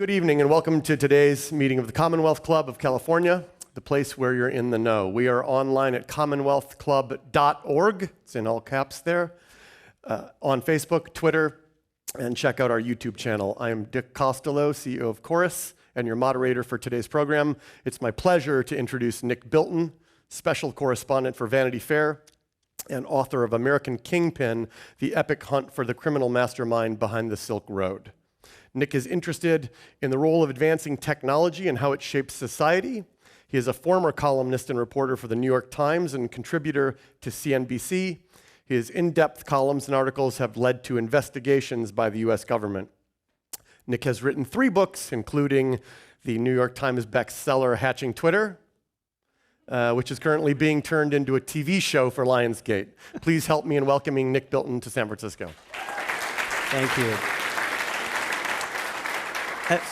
Good evening and welcome to today's meeting of the Commonwealth Club of California, the place where you're in the know. We are online at commonwealthclub.org, it's in all caps there, on Facebook, Twitter, and check out our YouTube channel. I am Dick Costello, CEO of Chorus, and your moderator for today's program. It's my pleasure to introduce Nick Bilton, special correspondent for Vanity Fair and author of American Kingpin, The Epic Hunt for the Criminal Mastermind Behind the Silk Road. Nick is interested in the role of advancing technology and how it shapes society. He is a former columnist and reporter for the New York Times and contributor to CNBC. His in-depth columns and articles have led to investigations by the US government. Nick has written 3 books, including the New York Times bestseller Hatching Twitter, which is currently being turned into a TV show for Lionsgate. Please help me in welcoming Nick Bilton to San Francisco. Thank you.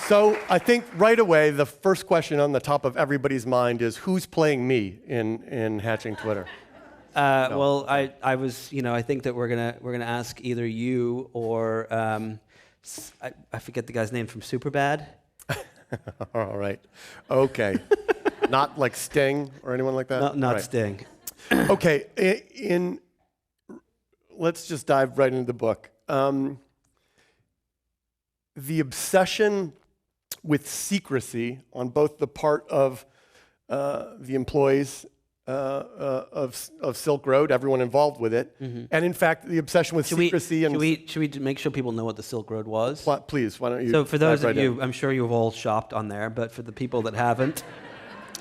So I think right away, the first question on the top of everybody's mind is, who's playing me in Hatching Twitter? Well, I was, I think that we're gonna ask either you or I forget the guy's name from Superbad. All right, okay, not like Sting or anyone like that. Not right. Sting. Okay, let's just dive right into the book. The obsession with secrecy on both the part of the employees of Silk Road, everyone involved with it, and in fact, the obsession with secrecy. Should we make sure people know what the Silk Road was? Please, why don't you? So for those of you, in. I'm sure you've all shopped on there, but for the people that haven't,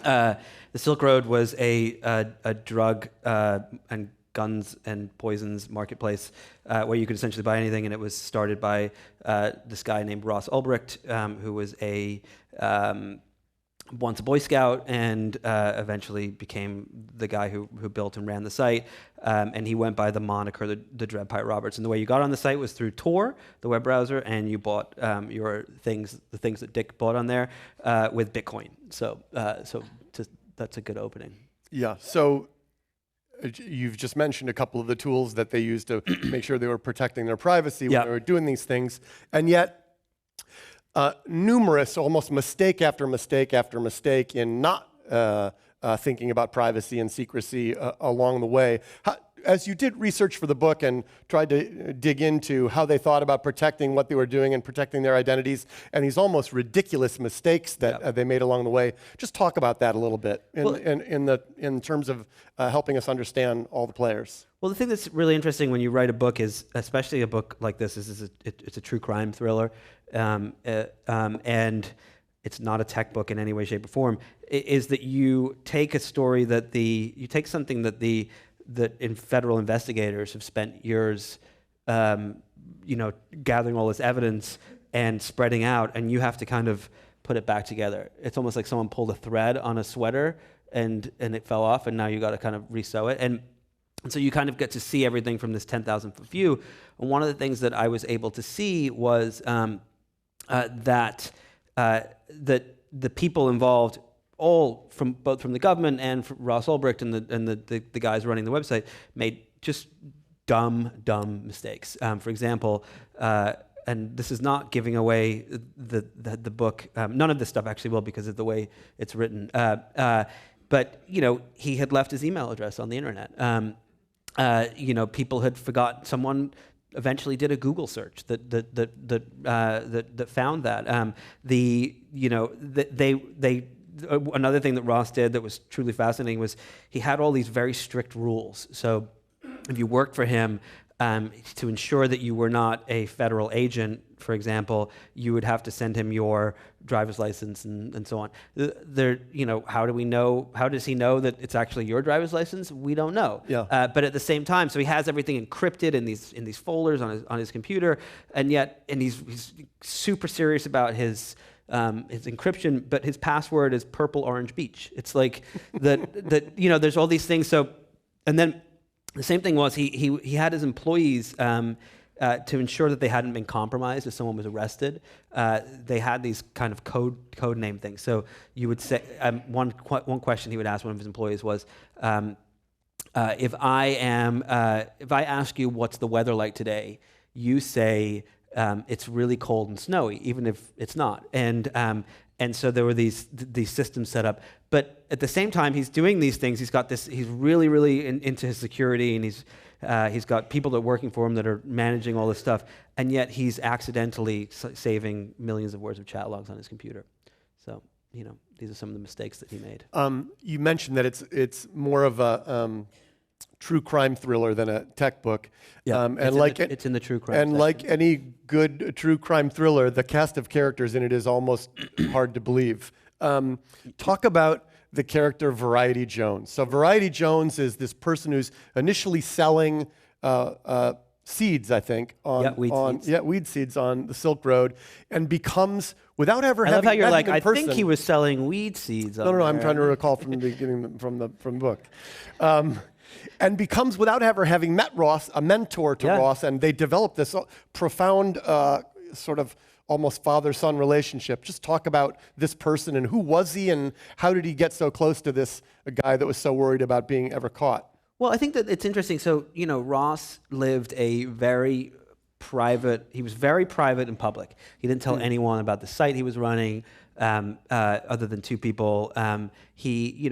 the Silk Road was a drug and guns and poisons marketplace where you could essentially buy anything, and it was started by this guy named Ross Ulbricht, who was once a Boy Scout and eventually became the guy who built and ran the site, and he went by the moniker the Dread Pirate Roberts. And the way you got on the site was through Tor, the web browser, and you bought the things that Dick bought on there with Bitcoin. So that's a good opening. Yeah. So. You've just mentioned a couple of the tools that they used to make sure they were protecting their privacy when they were doing these things. And yet, numerous, almost mistake after mistake after mistake in not thinking about privacy and secrecy along the way. As you did research for the book and tried to dig into how they thought about protecting what they were doing and protecting their identities and these almost ridiculous mistakes that they made along the way, just talk about that a little bit in terms of helping us understand all the players. Well, the thing that's really interesting when you write a book is, especially a book like this, it's a true crime thriller, and it's not a tech book in any way, shape, or form, is that you take a story that that federal investigators have spent years, gathering all this evidence and spreading out, and you have to kind of put it back together. It's almost like someone pulled a thread on a sweater and it fell off, and now you got to kind of resew it. And so you kind of get to see everything from this 10,000-foot view. And one of the things that I was able to see was that the people involved, all both from the government and from Ross Ulbricht and the guys running the website, made just dumb mistakes. For example, and this is not giving away the book. None of this stuff actually will, because of the way it's written. But he had left his email address on the internet. People had forgotten. Someone eventually did a Google search that found that. Another thing that Ross did that was truly fascinating was he had all these very strict rules. So if you worked for him, to ensure that you were not a federal agent, for example, you would have to send him your driver's license and so on. How do we know? How does he know that it's actually your driver's license? We don't know. Yeah. But at the same time, so he has everything encrypted in these folders on his computer, and he's super serious about his encryption, but his password is Purple Orange Beach. It's like there's all these things. So, and then the same thing was he had his employees to ensure that they hadn't been compromised if someone was arrested. They had these kind of code name things. So you would say one question he would ask one of his employees was, if I ask you what's the weather like today, you say it's really cold and snowy, even if it's not. And so there were these systems set up. But at the same time, he's doing these things. He's got this. He's really into his security, and he's got people that are working for him that are managing all this stuff. And yet he's accidentally saving millions of words of chat logs on his computer. So these are some of the mistakes that he made. You mentioned that it's more of a true crime thriller than a tech book. Yeah, and it's in the true crime. And section. like any good true crime thriller, the cast of characters in it is almost hard to believe. Talk about the character Variety Jones. So Variety Jones is this person who's initially selling seeds, I think, weed seeds on the Silk Road, and becomes, without ever I having love how you're met like, him in I person, think he was selling weed seeds. No, I'm trying to recall from the beginning, from the book. And becomes, without ever having met Ross, a mentor to Ross, and they develop this profound sort of almost father-son relationship. Just talk about this person and who was he and how did he get so close to this guy that was so worried about being ever caught? Well, I think that it's interesting. So, Ross lived a very private, he was very private in public. He didn't tell anyone about the site he was running, other than two people. He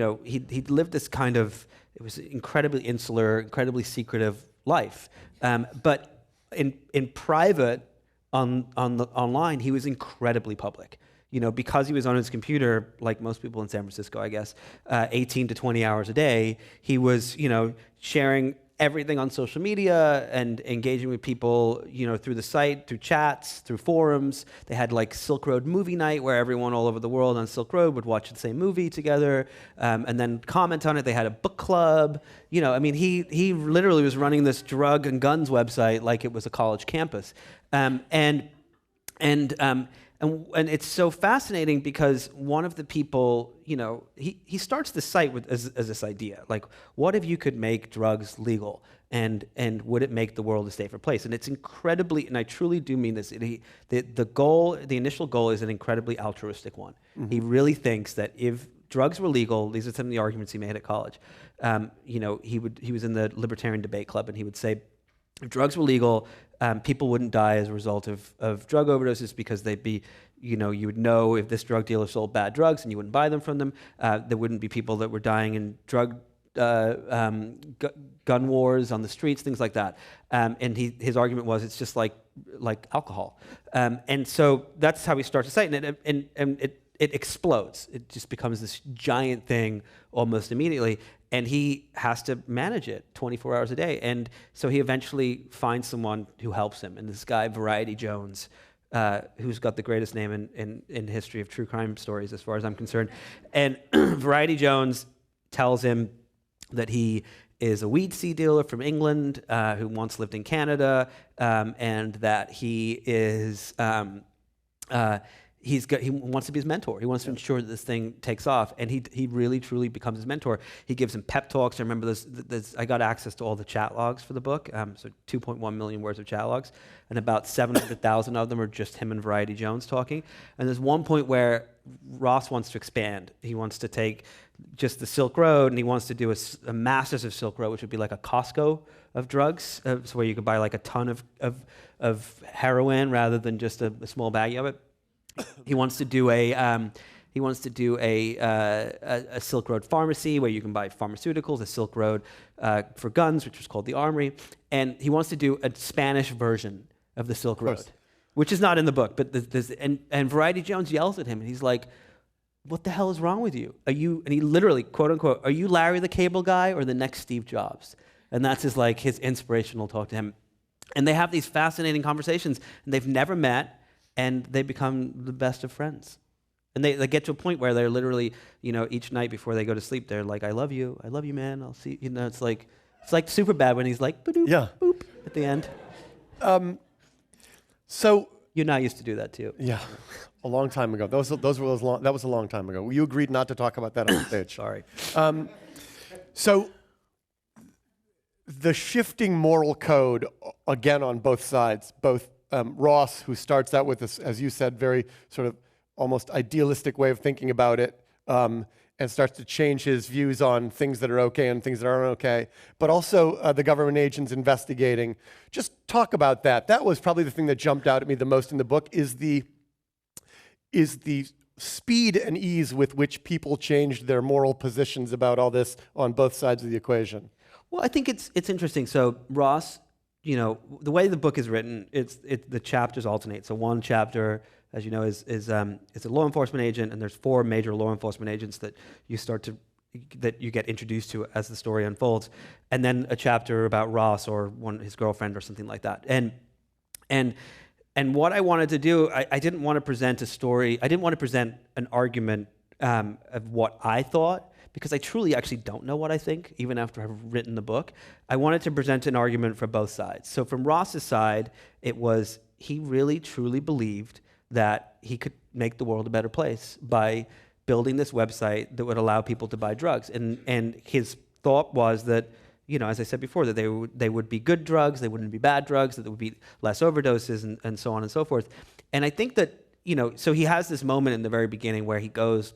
lived this kind of, it was incredibly insular, incredibly secretive life. But in private, online, he was incredibly public. Because he was on his computer, like most people in San Francisco, I guess, 18 to 20 hours a day, he was, sharing everything on social media and engaging with people, through the site, through chats, through forums. They had like Silk Road movie night where everyone all over the world on Silk Road would watch the same movie together, and then comment on it. They had a book club. He literally was running this drug and guns website like it was a college campus, and it's so fascinating because one of the people, he starts the site as this idea, like, what if you could make drugs legal, and would it make the world a safer place? And it's incredibly, and I truly do mean this, the initial goal is an incredibly altruistic one. Mm-hmm. He really thinks that if drugs were legal, these are some of the arguments he made at college. He was in the Libertarian Debate Club, and he would say, if drugs were legal, people wouldn't die as a result of drug overdoses because they'd be, you would know if this drug dealer sold bad drugs and you wouldn't buy them from them. There wouldn't be people that were dying in drug gun wars on the streets, things like that. And his argument was it's just like alcohol. And so that's how he starts the site, and it explodes. It just becomes this giant thing almost immediately. And he has to manage it 24 hours a day. And so he eventually finds someone who helps him. And this guy, Variety Jones, who's got the greatest name in history of true crime stories, as far as I'm concerned. And Variety Jones tells him that he is a weed seed dealer from England who once lived in Canada, and that he is... he wants to be his mentor. He wants to ensure that this thing takes off, and he really, truly becomes his mentor. He gives him pep talks. I remember this I got access to all the chat logs for the book, so 2.1 million words of chat logs, and about 700,000 of them are just him and Variety Jones talking. And there's one point where Ross wants to expand. He wants to take just the Silk Road, and he wants to do a Masters of Silk Road, which would be like a Costco of drugs, so where you could buy like a ton of heroin rather than just a small baggie of it. He wants to do a Silk Road pharmacy where you can buy pharmaceuticals, a Silk Road for guns, which was called the Armory, and he wants to do a Spanish version of the Silk Road, which is not in the book. But and Variety Jones yells at him, and he's like, "What the hell is wrong with you? Are you?" And he literally, quote unquote, "Are you Larry the Cable Guy or the next Steve Jobs?" And that's his inspirational talk to him. And they have these fascinating conversations, and they've never met. And they become the best of friends. And they get to a point where they're literally, each night before they go to sleep, they're like, I love you, man, I'll see you. It's like Superbad when he's like, boop, boop, at the end. So you and I used to do that too. Yeah, a long time ago. That was a long time ago. You agreed not to talk about that on stage. Sorry. So the shifting moral code, again, on both sides, both Ross, who starts out with this, as you said, very sort of almost idealistic way of thinking about it, and starts to change his views on things that are okay and things that aren't okay, but also the government agents investigating. Just talk about that. That was probably the thing that jumped out at me the most in the book, is the speed and ease with which people changed their moral positions about all this on both sides of the equation. Well, I think it's interesting. So Ross, you know, the way the book is written, the chapters alternate. So one chapter, as you know, is a law enforcement agent, and there's 4 major law enforcement agents that you get introduced to as the story unfolds, and then a chapter about Ross or his girlfriend or something like that. And what I wanted to do, I didn't want to present a story. I didn't want to present an argument of what I thought, because I truly actually don't know what I think, even after I've written the book. I wanted to present an argument for both sides. So from Ross's side, it was he really, truly believed that he could make the world a better place by building this website that would allow people to buy drugs. And his thought was that, you know, as I said before, that they would be good drugs, they wouldn't be bad drugs, that there would be less overdoses, and so on and so forth. And I think that, you know, so he has this moment in the very beginning where he goes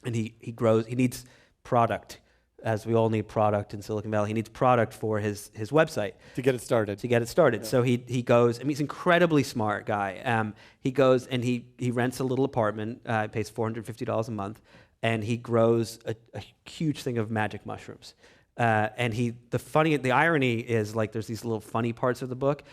and he grows. He needs product, as we all need product in Silicon Valley. He needs product for his website. To get it started. Yeah. So he goes, I mean, he's an incredibly smart guy. He goes and he rents a little apartment, pays $450 a month, and he grows a huge thing of magic mushrooms. And the irony is, like, there's these little funny parts of the book.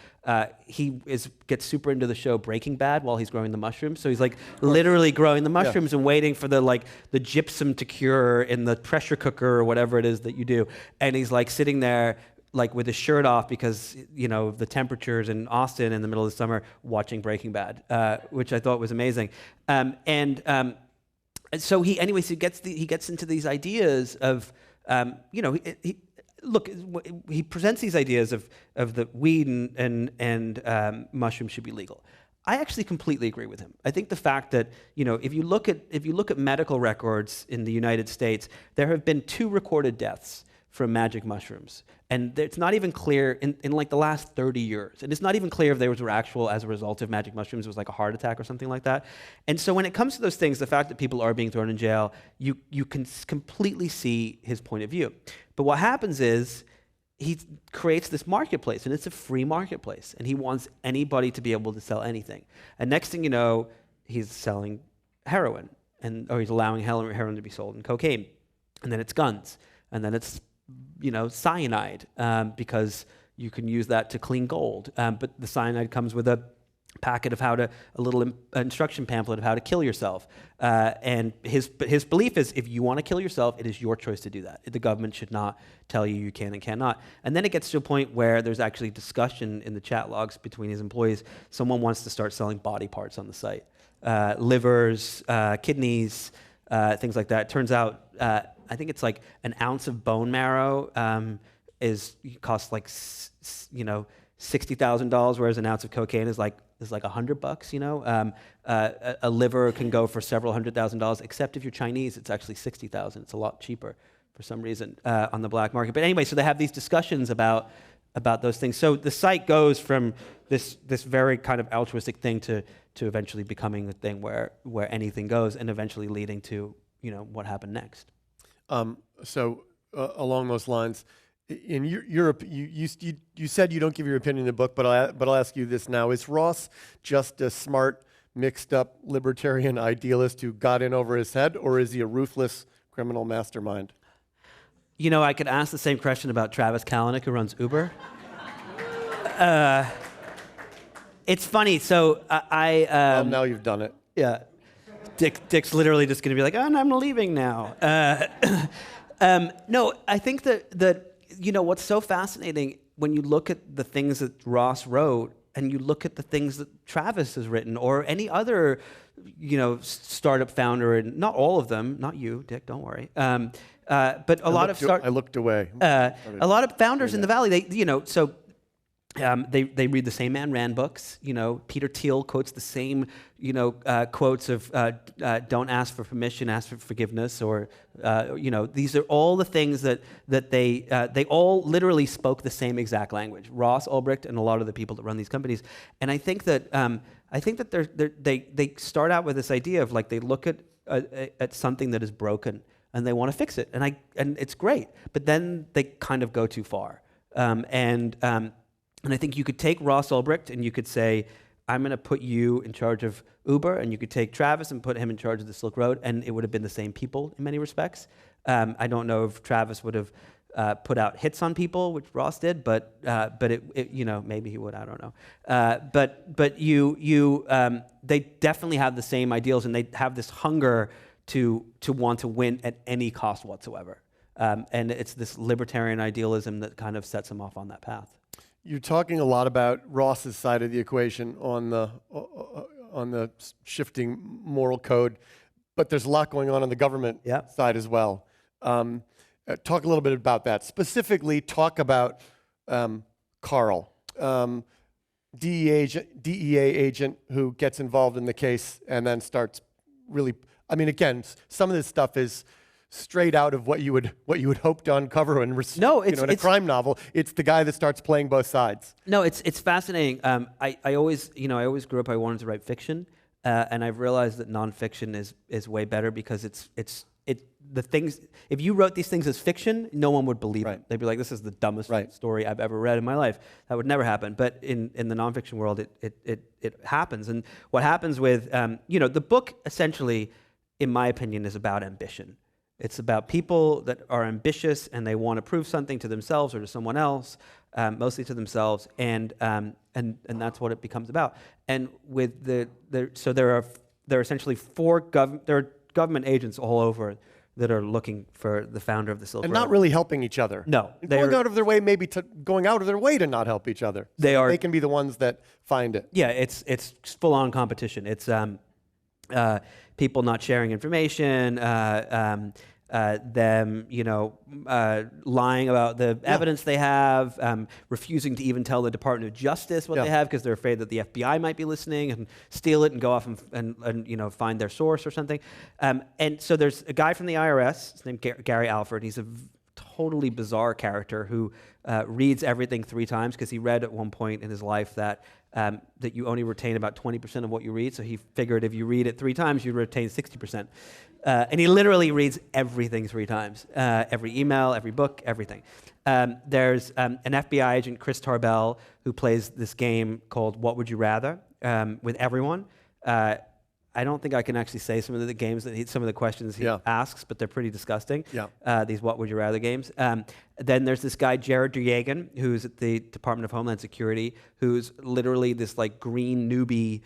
He gets super into the show Breaking Bad while he's growing the mushrooms. So he's like literally growing the mushrooms and waiting for the gypsum to cure in the pressure cooker or whatever it is that you do. And he's like sitting there like with his shirt off because, you know, the temperatures in Austin in the middle of the summer, watching Breaking Bad, which I thought was amazing. And so he gets into these ideas of, you know, he presents these ideas of that weed and mushrooms should be legal. I actually completely agree with him. I think the fact that, you know, if you look at medical records in the United States, there have been 2 recorded deaths from magic mushrooms, and it's not even clear in like the last 30 years, and it's not even clear if they were actual as a result of magic mushrooms. It was like a heart attack or something like that. And so when it comes to those things, the fact that people are being thrown in jail, you can completely see his point of view. But what happens is he creates this marketplace, and it's a free marketplace, and he wants anybody to be able to sell anything. And next thing you know, he's selling heroin, or he's allowing heroin to be sold, and cocaine, and then it's guns, and then it's, you know, cyanide, because you can use that to clean gold. But the cyanide comes with a packet of a little instruction pamphlet of how to kill yourself. And his belief is, if you want to kill yourself, it is your choice to do that. The government should not tell you can and cannot. And then it gets to a point where there's actually discussion in the chat logs between his employees. Someone wants to start selling body parts on the site. Livers, kidneys, things like that. It turns out, I think it's like an ounce of bone marrow costs like $60,000, whereas an ounce of cocaine is like $100. You know, a liver can go for several $100,000. Except if you're Chinese, it's actually $60,000. It's a lot cheaper for some reason on the black market. But anyway, so they have these discussions about those things. So the site goes from this very kind of altruistic thing to eventually becoming a thing where anything goes, and eventually leading to, you know, what happened next. Along those lines, in Europe, you said you don't give your opinion in the book, but I'll ask you this now: is Ross just a smart, mixed-up libertarian idealist who got in over his head, or is he a ruthless criminal mastermind? You know, I could ask the same question about Travis Kalanick, who runs Uber. It's funny. So Well, now you've done it. Yeah. Dick's literally just going to be like, oh, I'm leaving now. No, I think that you know, what's so fascinating when you look at the things that Ross wrote and you look at the things that Travis has written, or any other, you know, startup founder, and not all of them, not you, Dick, don't worry. But a lot of I looked away. A lot of founders in the Valley, they, you know, so they read the same Ayn Rand books. You know, Peter Thiel quotes the same, you know, quotes of don't ask for permission, ask for forgiveness, or you know, these are all the things that they all literally spoke the same exact language. Ross Ulbricht and a lot of the people that run these companies, and I think that they start out with this idea of, like, they look at something that is broken, and they want to fix it, and it's great. But then they kind of go too far, and I think you could take Ross Ulbricht and you could say, I'm going to put you in charge of Uber, and you could take Travis and put him in charge of the Silk Road, and it would have been the same people in many respects. I don't know if Travis would have put out hits on people, which Ross did, but it maybe he would. I don't know. But they definitely have the same ideals, and they have this hunger to want to win at any cost whatsoever. And it's this libertarian idealism that kind of sets them off on that path. You're talking a lot about Ross's side of the equation on the shifting moral code, but there's a lot going on the government side as well. Talk a little bit about that. Specifically, talk about Carl, DEA agent who gets involved in the case and then starts really. I mean, again, some of this stuff is straight out of what you would hope to uncover in a crime novel. It's the guy that starts playing both sides. No, it's fascinating. I always grew up. I wanted to write fiction, and I've realized that nonfiction is way better because the things. If you wrote these things as fiction, no one would believe it. They'd be like, "This is the dumbest story I've ever read in my life." That would never happen. But in the nonfiction world, it happens. And what happens with the book essentially, in my opinion, is about ambition. It's about people that are ambitious and they want to prove something to themselves or to someone else, mostly to themselves, and that's what it becomes about. And with so there are essentially there are government agents all over that are looking for the founder of the Silk Road. And not really helping each other. No. Going out of their way to not help each other. They can be the ones that find it. Yeah, it's full-on competition. It's people not sharing information, them, lying about the evidence they have, refusing to even tell the Department of Justice what they have because they're afraid that the FBI might be listening and steal it and go off and find their source or something. And so there's a guy from the IRS, his name Gary Alford. He's a totally bizarre character who reads everything 3 times because he read at one point in his life that you only retain about 20% of what you read. So he figured if you read it 3 times, you retain 60%. And he literally reads everything 3 times, every email, every book, everything. There's an FBI agent, Chris Tarbell, who plays this game called What Would You Rather with everyone. I don't think I can actually say some of the games some of the questions he asks, but they're pretty disgusting. These What Would You Rather games. Then there's this guy Jared Duyagan, who's at the Department of Homeland Security, who's literally this like green newbie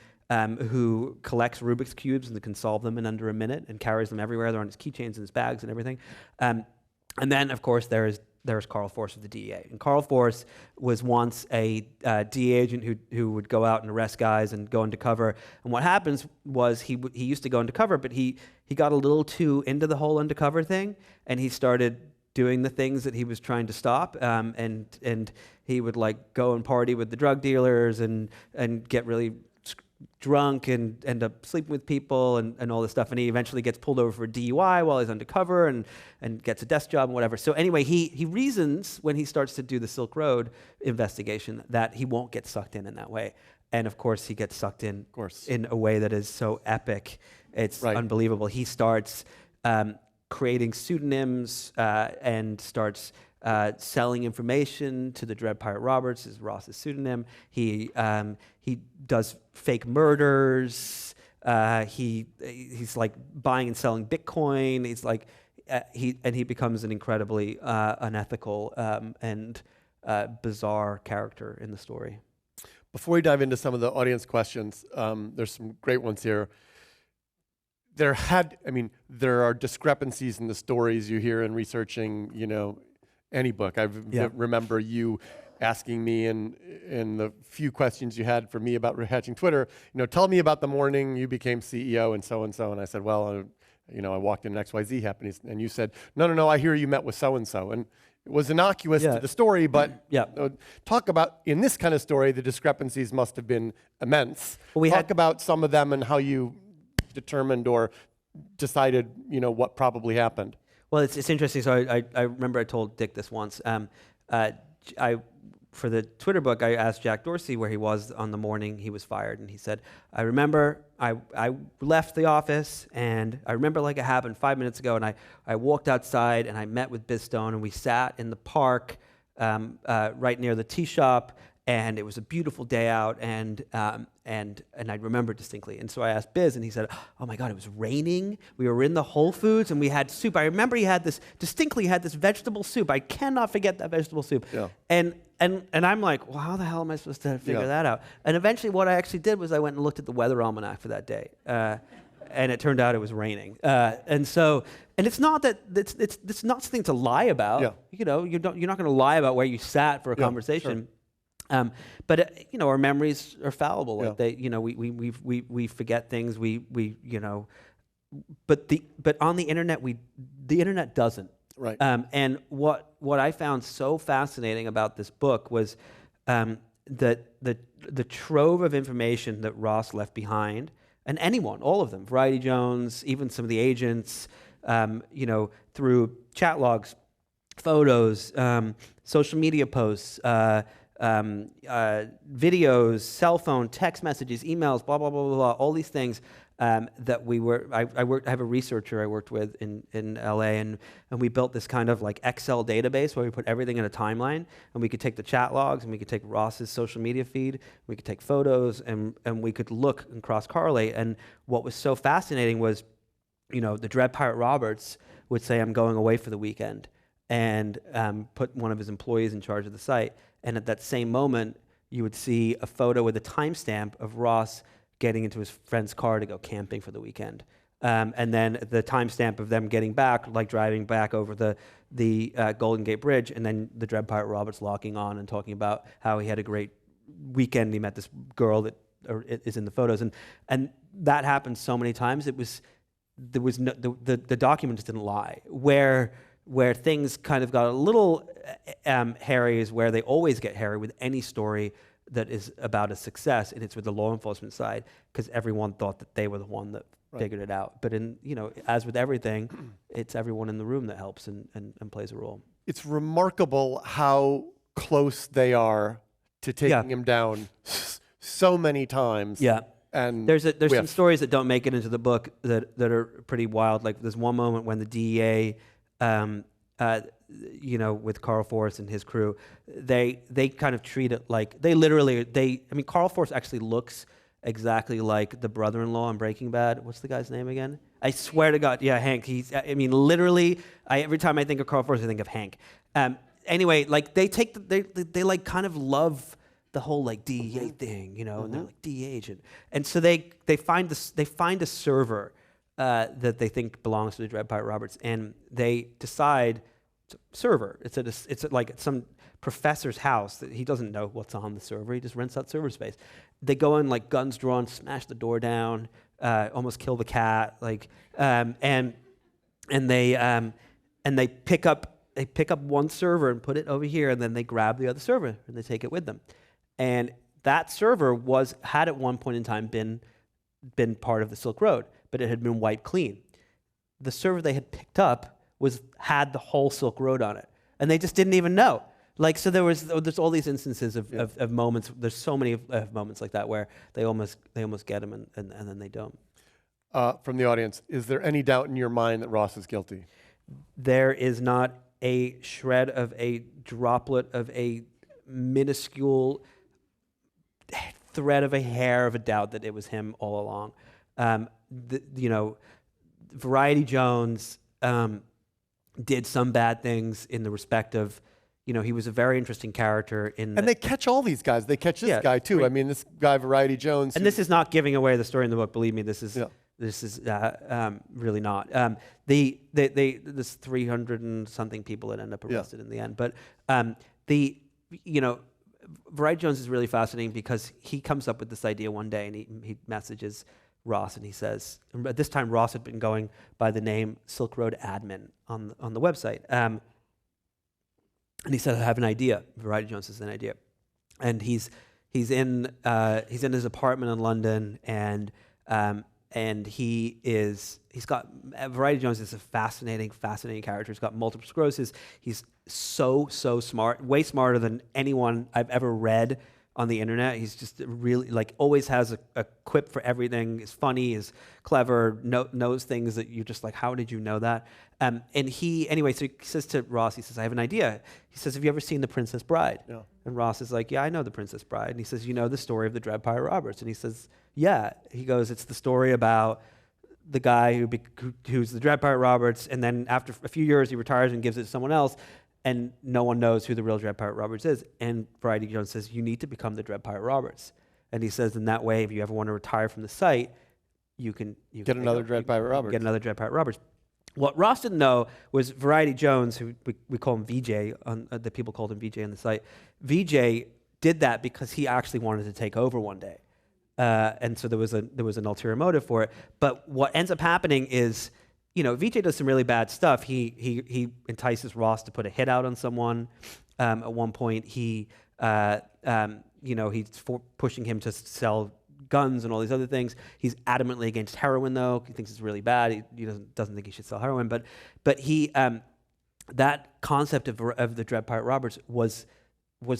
who collects Rubik's cubes and can solve them in under a minute and carries them everywhere. They're on his keychains and his bags and everything. And then of course there's Carl Force of the DEA. And Carl Force was once a DEA agent who would go out and arrest guys and go undercover. And what happens was he used to go undercover, but he got a little too into the whole undercover thing, and he started doing the things that he was trying to stop. And he would like go and party with the drug dealers and get really drunk and end up sleeping with people and all this stuff. And he eventually gets pulled over for DUI while he's undercover and gets a desk job and whatever. So anyway, he reasons when he starts to do the Silk Road investigation that he won't get sucked in that way. And of course, he gets sucked in a way that is so epic. It's unbelievable. He starts creating pseudonyms and starts selling information to the Dread Pirate Roberts, is Ross's pseudonym. He does fake murders. He's like buying and selling Bitcoin. He's like he becomes an incredibly unethical and bizarre character in the story. Before we dive into some of the audience questions, there's some great ones here. There are discrepancies in the stories you hear in researching, any book. I remember you asking me in the few questions you had for me about Hatching Twitter, tell me about the morning you became CEO and so. And I said, well, I walked in and XYZ happened. And you said, no, I hear you met with so-and-so. And it was innocuous to the story, but talk about, in this kind of story, the discrepancies must have been immense. Well, talk about some of them and how you determined or decided, what probably happened. Well, it's interesting. So I remember I told Dick this once. I for the Twitter book, I asked Jack Dorsey where he was on the morning he was fired, and he said, I remember I left the office, and I remember like it happened 5 minutes ago, and I walked outside, and I met with Biz Stone, and we sat in the park right near the tea shop, and it was a beautiful day out, and I remember distinctly. And so I asked Biz, and he said, "Oh my God, it was raining. We were in the Whole Foods, and we had soup. I remember he had this vegetable soup. I cannot forget that vegetable soup." Yeah. And I'm like, well, how the hell am I supposed to figure that out? And eventually, what I actually did was I went and looked at the weather almanac for that day, and it turned out it was raining. And it's not that it's not something to lie about. Yeah. You know, you're not going to lie about where you sat for a conversation. Sure. But you know, our memories are fallible. Like Yeah. they, you know, we forget things. We you know, but on the internet, the internet doesn't. Right. And what I found so fascinating about this book was that the trove of information that Ross left behind, and anyone, all of them, Variety Jones, even some of the agents, you know, through chat logs, photos, social media posts. Videos, cell phone, text messages, emails, blah, blah, blah, blah, blah, all these things that I have a researcher I worked with in LA, and we built this kind of like Excel database where we put everything in a timeline, and we could take the chat logs, and we could take Ross's social media feed, we could take photos, and we could look and cross-correlate. And what was so fascinating was, you know, the Dread Pirate Roberts would say, "I'm going away for the weekend," and put one of his employees in charge of the site. And at that same moment, you would see a photo with a timestamp of Ross getting into his friend's car to go camping for the weekend. And then the timestamp of them getting back, like driving back over the Golden Gate Bridge, and then the Dread Pirate Roberts locking on and talking about how he had a great weekend. He met this girl that is in the photos. And that happened so many times. The documents didn't lie. Where things kind of got a little hairy is where they always get hairy with any story that is about a success, and it's with the law enforcement side, because everyone thought that they were the one that figured it out. But as with everything, it's everyone in the room that helps and plays a role. It's remarkable how close they are to taking him down so many times. Yeah. And there's some stories that don't make it into the book that are pretty wild. Like there's one moment when the DEA, you know, with Carl Force and his crew, they kind of treat it like Carl Force actually looks exactly like the brother-in-law in Breaking Bad. What's the guy's name again? I swear to God, yeah, Hank. Literally, every time I think of Carl Force, I think of Hank. Anyway, like they like kind of love the whole like DEA thing, you know, and they're like DEA agent, and so they find a server that they think belongs to the Dread Pirate Roberts, and they decide server. It's at some professor's house that he doesn't know what's on the server. He just rents out server space. They go in like guns drawn, smash the door down, almost kill the cat, and they pick up one server and put it over here, and then they grab the other server and they take it with them. And that server had at one point in time been part of the Silk Road, but it had been wiped clean. The server they had picked up had the whole Silk Road on it, and they just didn't even know. Like, so there's all these instances of moments. There's so many moments like that where they almost get them and then they don't. From the audience, is there any doubt in your mind that Ross is guilty? There is not a shred of a droplet of a minuscule thread of a hair of a doubt that it was him all along. Variety Jones did some bad things in the respect of, he was a very interesting character. And they catch all these guys. They catch this guy too. I mean, this guy Variety Jones. And this is not giving away the story in the book. Believe me, this is really not. There's 300 and something people that end up arrested in the end. But Variety Jones is really fascinating because he comes up with this idea one day and he messages Ross and he says, at this time Ross had been going by the name Silk Road Admin on the website. And he said, I have an idea. Variety Jones has an idea. And he's in his apartment in London, and and he's got Variety Jones is a fascinating character. He's got multiple sclerosis. He's so smart, way smarter than anyone I've ever read on the internet. He's just really always has a quip for everything. Is funny, is clever, knows things that you're just like, how did you know that? And so he says to Ross, he says, I have an idea. He says, have you ever seen The Princess Bride? Yeah. And Ross is like, yeah, I know The Princess Bride. And he says, you know the story of the Dread Pirate Roberts? And he says, yeah. He goes, it's the story about the guy who's the Dread Pirate Roberts, and then after a few years he retires and gives it to someone else, and no one knows who the real Dread Pirate Roberts is. And Variety Jones says, you need to become the Dread Pirate Roberts. And he says, in that way, if you ever want to retire from the site, you can get another Dread Pirate Roberts. Get another Dread Pirate Roberts. What Ross didn't know was Variety Jones, who we call him VJ, the people called him VJ on the site. VJ did that because he actually wanted to take over one day. And so there was an ulterior motive for it. But what ends up happening is, VJ does some really bad stuff. He entices Ross to put a hit out on someone. At one point, he's pushing him to sell guns and all these other things. He's adamantly against heroin, though. He thinks it's really bad. He doesn't think he should sell heroin. But he that concept of the Dread Pirate Roberts was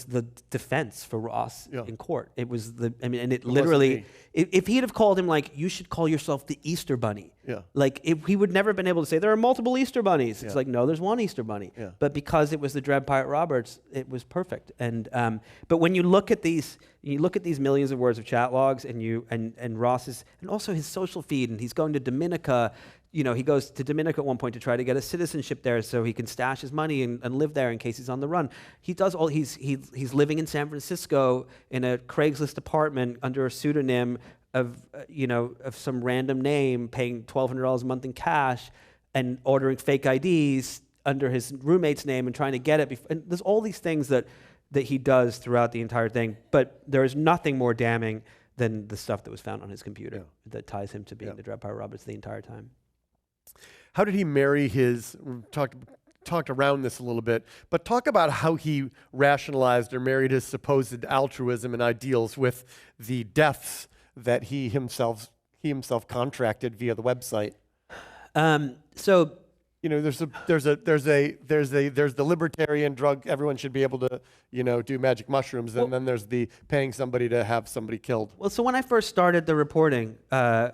the defense for Ross in court. It was it literally, if he'd have called him you should call yourself the Easter Bunny, he would never have been able to say, there are multiple Easter Bunnies. It's no, there's one Easter Bunny. Yeah. But because it was the Dread Pirate Roberts, it was perfect. And but when you look at these millions of words of chat logs and Ross's, and also his social feed, and he's going to Dominica. He goes to Dominica at one point to try to get a citizenship there so he can stash his money and live there in case he's on the run. He does all. He's living in San Francisco in a Craigslist apartment under a pseudonym of some random name, paying $1,200 a month in cash, and ordering fake IDs under his roommate's name and trying to get it. And there's all these things that he does throughout the entire thing. But there is nothing more damning than the stuff that was found on his computer that ties him to being the Dread Pirate Roberts the entire time. How did he marry his, talked around this a little bit, but talk about how he rationalized or married his supposed altruism and ideals with the deaths that he himself contracted via the website. So there's the libertarian drug, everyone should be able to, do magic mushrooms, and then there's the paying somebody to have somebody killed. Well, so when I first started the reporting,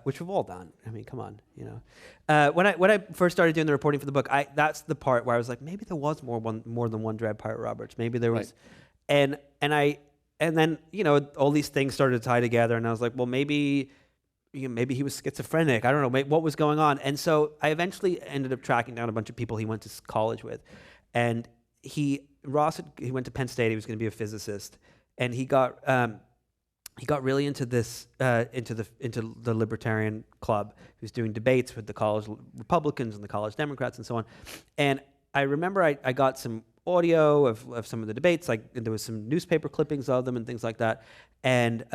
which we've all done, come on, when I first started doing the reporting for the book, that's the part where I was like, maybe there was more than one Dread Pirate Roberts. Maybe there was, and then all these things started to tie together, and I was like, well, maybe he was schizophrenic. I don't know what was going on. And so I eventually ended up tracking down a bunch of people he went to college with. And he went to Penn State. He was going to be a physicist. And he got really into this, into the Libertarian Club. He was doing debates with the college Republicans and the college Democrats and so on. And I remember I got some audio of some of the debates. There was some newspaper clippings of them and things like that. And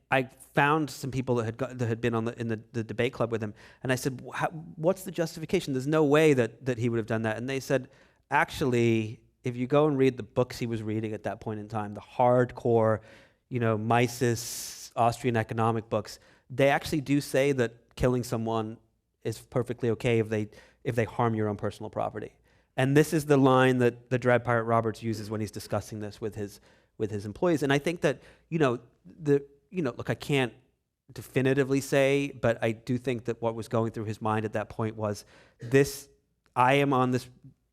I found some people that had been in the debate club with him, and I said, "What's the justification? There's no way that he would have done that." And they said, "Actually, if you go and read the books he was reading at that point in time, the hardcore, Mises, Austrian economic books, they actually do say that killing someone is perfectly okay if they harm your own personal property." And this is the line that the Dread Pirate Roberts uses when he's discussing this with his employees. And I think that look, I can't definitively say, but I do think that what was going through his mind at that point was I am on this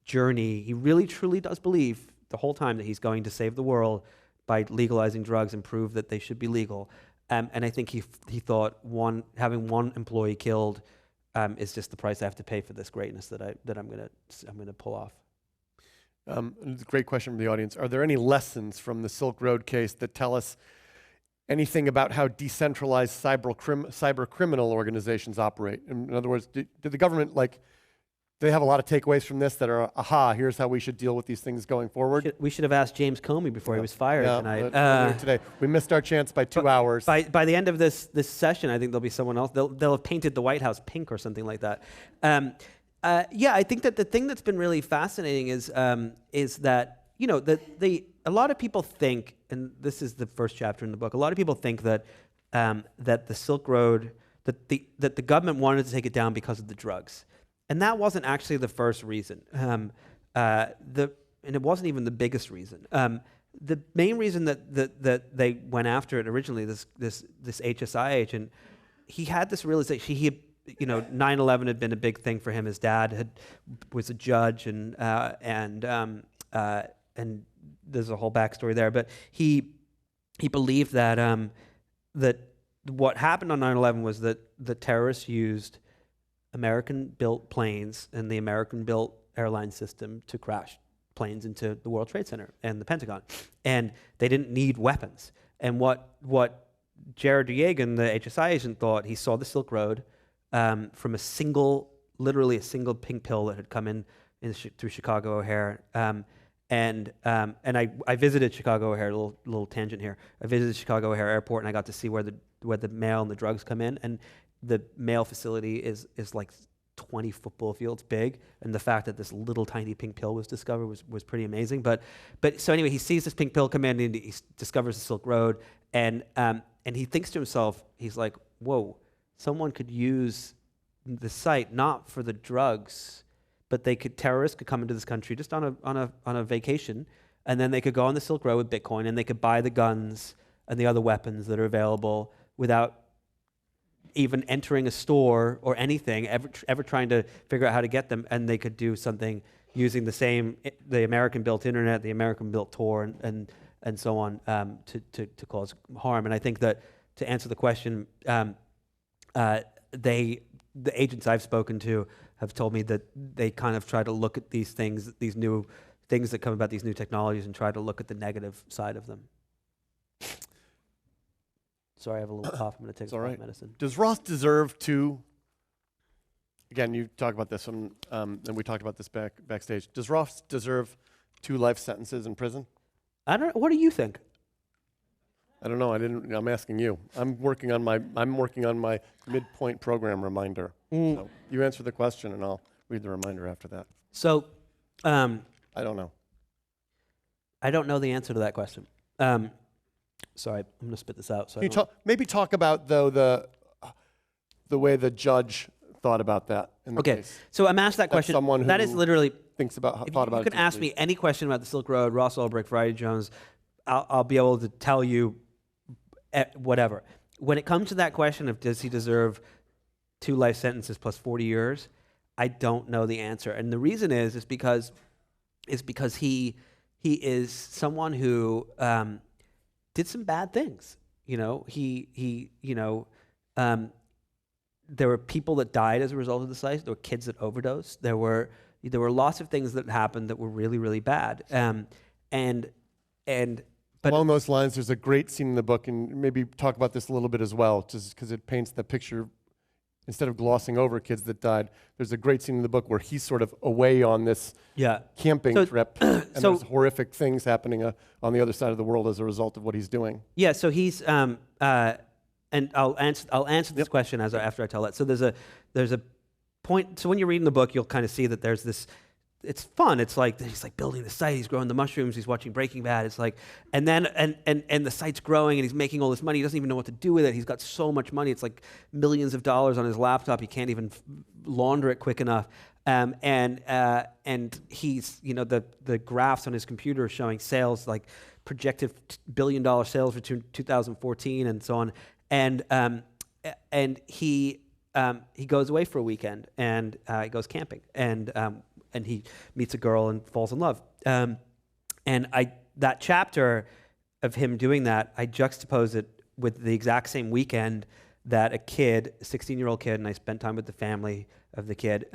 journey. He really, truly does believe the whole time that he's going to save the world by legalizing drugs and prove that they should be legal. And I think he thought having one employee killed is just the price I have to pay for this greatness that I'm gonna pull off. Great question from the audience. Are there any lessons from the Silk Road case that tell us anything about how decentralized cyber criminal organizations operate? In other words, did the government, they have a lot of takeaways from this that are, here's how we should deal with these things going forward? We should have asked James Comey before he was fired tonight. Today. We missed our chance by 2 hours. By the end of this session, I think there'll be someone else. They'll have painted the White House pink or something like that. I think that the thing that's been really fascinating is that a lot of people think, and this is the first chapter in the book, a lot of people think that that the Silk Road that the government wanted to take it down because of the drugs. And that wasn't actually the first reason. And it wasn't even the biggest reason. The main reason that they went after it originally, this HSI agent, he had this realization. He had, 9/11 had been a big thing for him. His dad was a judge, and there's a whole backstory there. But he believed that that what happened on 9/11 was that the terrorists used American-built planes and the American-built airline system to crash planes into the World Trade Center and the Pentagon, and they didn't need weapons. And what Jared Yegan, the HSI agent, thought, he saw the Silk Road from literally a single pink pill that had come in through Chicago O'Hare. And I visited Chicago O'Hare, little tangent here. I visited Chicago O'Hare Airport, and I got to see where the mail and the drugs come in. And the mail facility is like 20 football fields big, and the fact that this little tiny pink pill was discovered was pretty amazing. But so anyway, he sees this pink pill come in, and he discovers the Silk Road, and he thinks to himself, he's like, whoa, someone could use the site not for the drugs, but terrorists could come into this country just on a vacation, and then they could go on the Silk Road with Bitcoin, and they could buy the guns and the other weapons that are available without even entering a store or anything, ever trying to figure out how to get them, and they could do something using the American-built internet, the American-built Tor, and so on, to cause harm. And I think that to answer the question, the agents I've spoken to have told me that they kind of try to look at these things, these new things that come about, these new technologies, and try to look at the negative side of them. Sorry, I have a little cough. I'm going to take some medicine. Does Ross deserve to, again, you talk about this, and we talked about this backstage. Does Ross deserve 2 life sentences in prison? I don't. What do you think? I don't know. I'm asking you. I'm working on my midpoint program reminder. So you answer the question, and I'll read the reminder after that. So, I don't know. I don't know the answer to that question. Sorry, I'm going to spit this out. So maybe talk about though the way the judge thought about that in the case. So I'm asked that question. Someone who that is literally thought about it. You can ask me any question about the Silk Road, Ross Ulbricht, Friday Jones. I'll be able to tell you whatever. When it comes to that question of does he deserve 2 life sentences plus 40 years, I don't know the answer. And the reason is because he is someone who did some bad things. There were people that died as a result of the site. There were kids that overdosed. There were lots of things that happened that were really, really bad. But along those lines, there's a great scene in the book, and maybe talk about this a little bit as well, just because it paints the picture. Instead of glossing over kids that died, there's a great scene in the book where he's sort of away on this camping trip, and there's horrific things happening on the other side of the world as a result of what he's doing. Yeah, so he's and I'll answer this question after I tell that. So there's a point. So when you're reading the book, you'll kind of see that there's this. It's fun. It's like he's like building the site. He's growing the mushrooms. He's watching Breaking Bad. It's like, and then and the site's growing, and he's making all this money. He doesn't even know what to do with it. He's got so much money. It's like millions of dollars on his laptop. He can't even launder it quick enough. And he's the graphs on his computer are showing sales, like projected $1 billion sales for 2014 and so on. And he goes away for a weekend, and he goes camping, and he meets a girl and falls in love. And that chapter of him doing that, I juxtapose it with the exact same weekend that a 16-year-old kid, and I spent time with the family of the kid,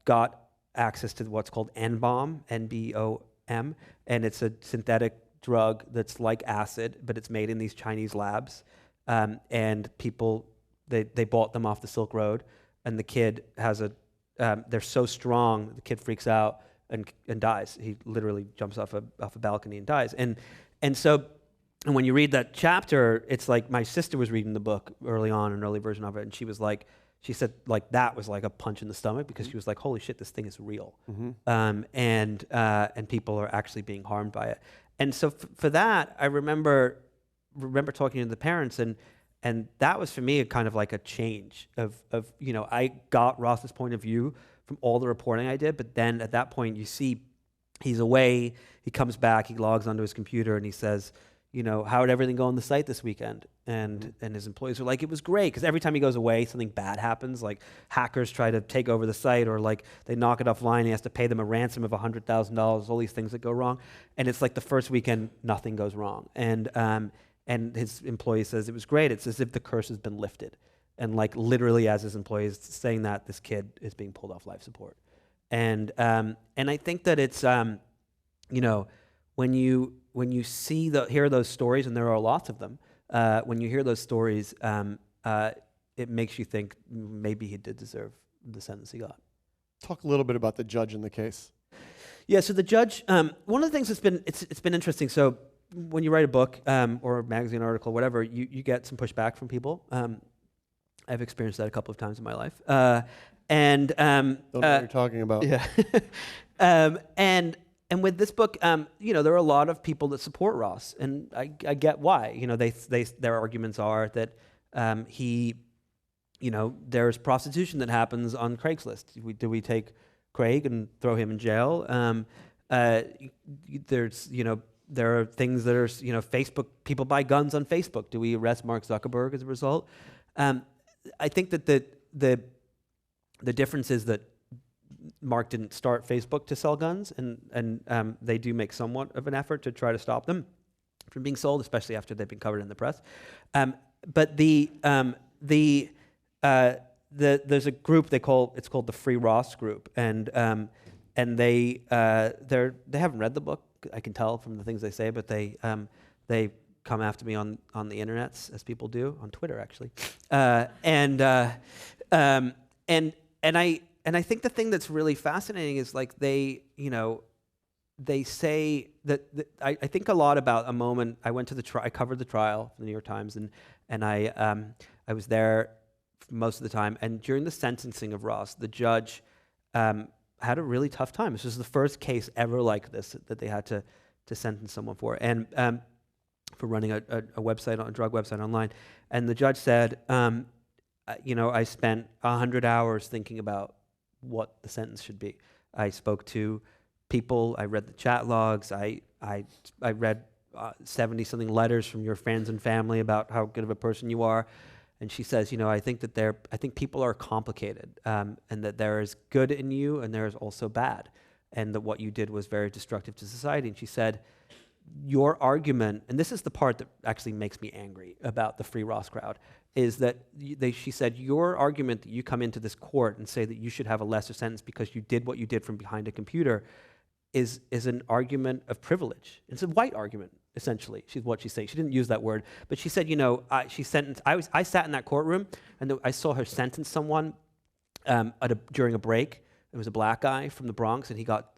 got access to what's called N-Bomb, N-B-O-M, and it's a synthetic drug that's like acid, but it's made in these Chinese labs. And people, they bought them off the Silk Road, and the kid has they're so strong, the kid freaks out and dies. He literally jumps off a balcony and dies. And when you read that chapter, it's like my sister was reading the book early on, an early version of it, and she said that was like a punch in the stomach, because she was like, holy shit, this thing is real. Mm-hmm. And people are actually being harmed by it. And so for that, I remember talking to the parents, and And that was for me a kind of like a change of I got Ross's point of view from all the reporting I did, but then at that point you see he's away, he comes back, he logs onto his computer and he says, how did everything go on the site this weekend? And his employees are like, it was great, because every time he goes away, something bad happens, like hackers try to take over the site, or like they knock it offline, he has to pay them a ransom of $100,000, all these things that go wrong. And it's like the first weekend, nothing goes wrong. And his employee says it was great. It's as if the curse has been lifted. And like literally as his employee is saying that, this kid is being pulled off life support. And I think that it's, when you hear those stories, and there are lots of them, when you hear those stories, it makes you think maybe he did deserve the sentence he got. Talk a little bit about the judge in the case. Yeah, so the judge, one of the things that's been interesting, so when you write a book or a magazine article, whatever, you get some pushback from people. I've experienced that a couple of times in my life. Don't know what you're talking about. Yeah. And with this book, there are a lot of people that support Ross, and I get why. Their arguments are that there's prostitution that happens on Craigslist. Do we take Craig and throw him in jail? There are things that are, Facebook, people buy guns on Facebook. Do we arrest Mark Zuckerberg as a result? I think that the difference is that Mark didn't start Facebook to sell guns, and they do make somewhat of an effort to try to stop them from being sold, especially after they've been covered in the press. But there's a group it's called the Free Ross Group, and they haven't read the book. I can tell from the things they say, but they come after me on the internets, as people do, on Twitter actually, and I think the thing that's really fascinating is like they say that I think a lot about a moment. I went to I covered the trial for the New York Times, and I was there for most of the time. And during the sentencing of Ross, the judge had a really tough time. This was the first case ever like this that they had to sentence someone for, and for running a website, a drug website online. And the judge said, I spent 100 hours thinking about what the sentence should be. I spoke to people. I read the chat logs. I read 70-something letters from your friends and family about how good of a person you are. And she says, I think people are complicated, and that there is good in you and there is also bad, and that what you did was very destructive to society. And she said, your argument, and this is the part that actually makes me angry about the Free Ross crowd, is that she said, your argument that you come into this court and say that you should have a lesser sentence because you did what you did from behind a computer is an argument of privilege. It's a white argument, essentially, what she's saying. She didn't use that word, but she said, I sat in that courtroom and I saw her sentence someone during a break. It was a black guy from the Bronx, and he got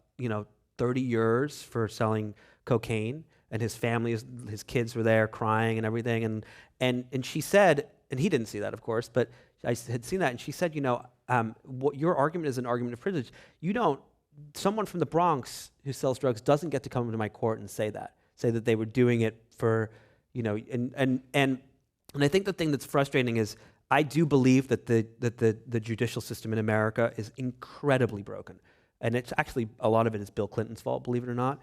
30 years for selling cocaine, and his family, his kids were there crying and everything, and she said, and he didn't see that, of course, but I had seen that, and she said, what your argument is an argument of privilege. Someone from the Bronx who sells drugs doesn't get to come into my court and say that they were doing it for, and I think the thing that's frustrating is I do believe that the judicial system in America is incredibly broken. And it's actually, a lot of it is Bill Clinton's fault, believe it or not.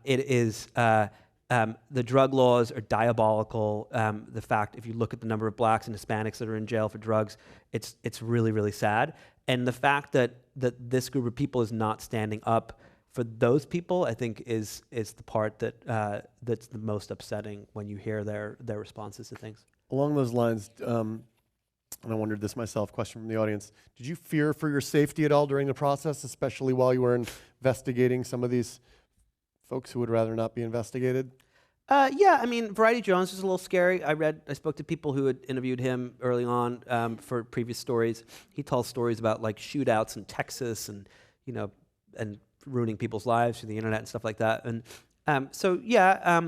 It is, the drug laws are diabolical. The fact, if you look at the number of blacks and Hispanics that are in jail for drugs, it's really, really sad. And the fact that this group of people is not standing up for those people, I think is the part that's the most upsetting when you hear their responses to things. Along those lines, and I wondered this myself, question from the audience, did you fear for your safety at all during the process, especially while you were investigating some of these folks who would rather not be investigated? Yeah, I mean, Variety Jones is a little scary. I spoke to people who had interviewed him early on for previous stories. He tells stories about like shootouts in Texas and ruining people's lives through the internet and stuff like that. And so yeah,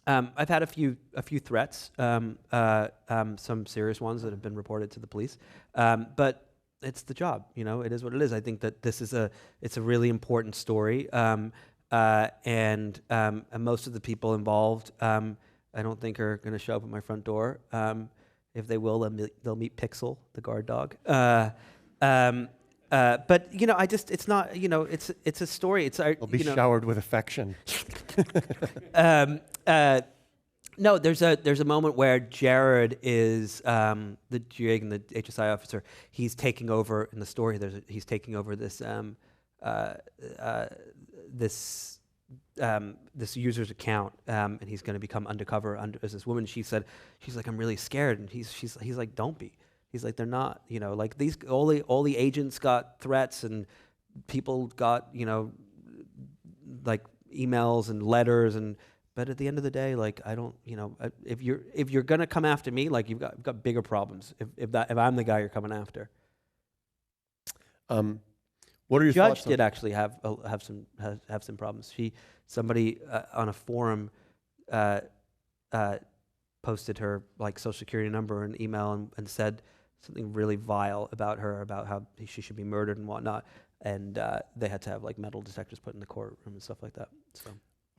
I've had a few threats, some serious ones that have been reported to the police. But it's the job, it is what it is. I think that it's a really important story. And most of the people involved I don't think are going to show up at my front door. If they will, they'll meet Pixel, the guard dog. But it's not. It's a story. They'll be showered with affection. No, there's a moment where Jared is the JIG and the HSI officer. He's taking over in the story. He's taking over this this user's account, and he's going to become undercover as this woman. She's like, I'm really scared, and he's like, don't be. He's like, they're not. Like these all the agents got threats, and people got like emails and letters and. But at the end of the day, like I don't, if you're gonna come after me, like you've got bigger problems. If I'm the guy you're coming after. What are your Judge thoughts? Did actually have some problems. Somebody on a forum posted her like social security number and email and said something really vile about her, about how she should be murdered and whatnot. And they had to have like metal detectors put in the courtroom and stuff like that. So.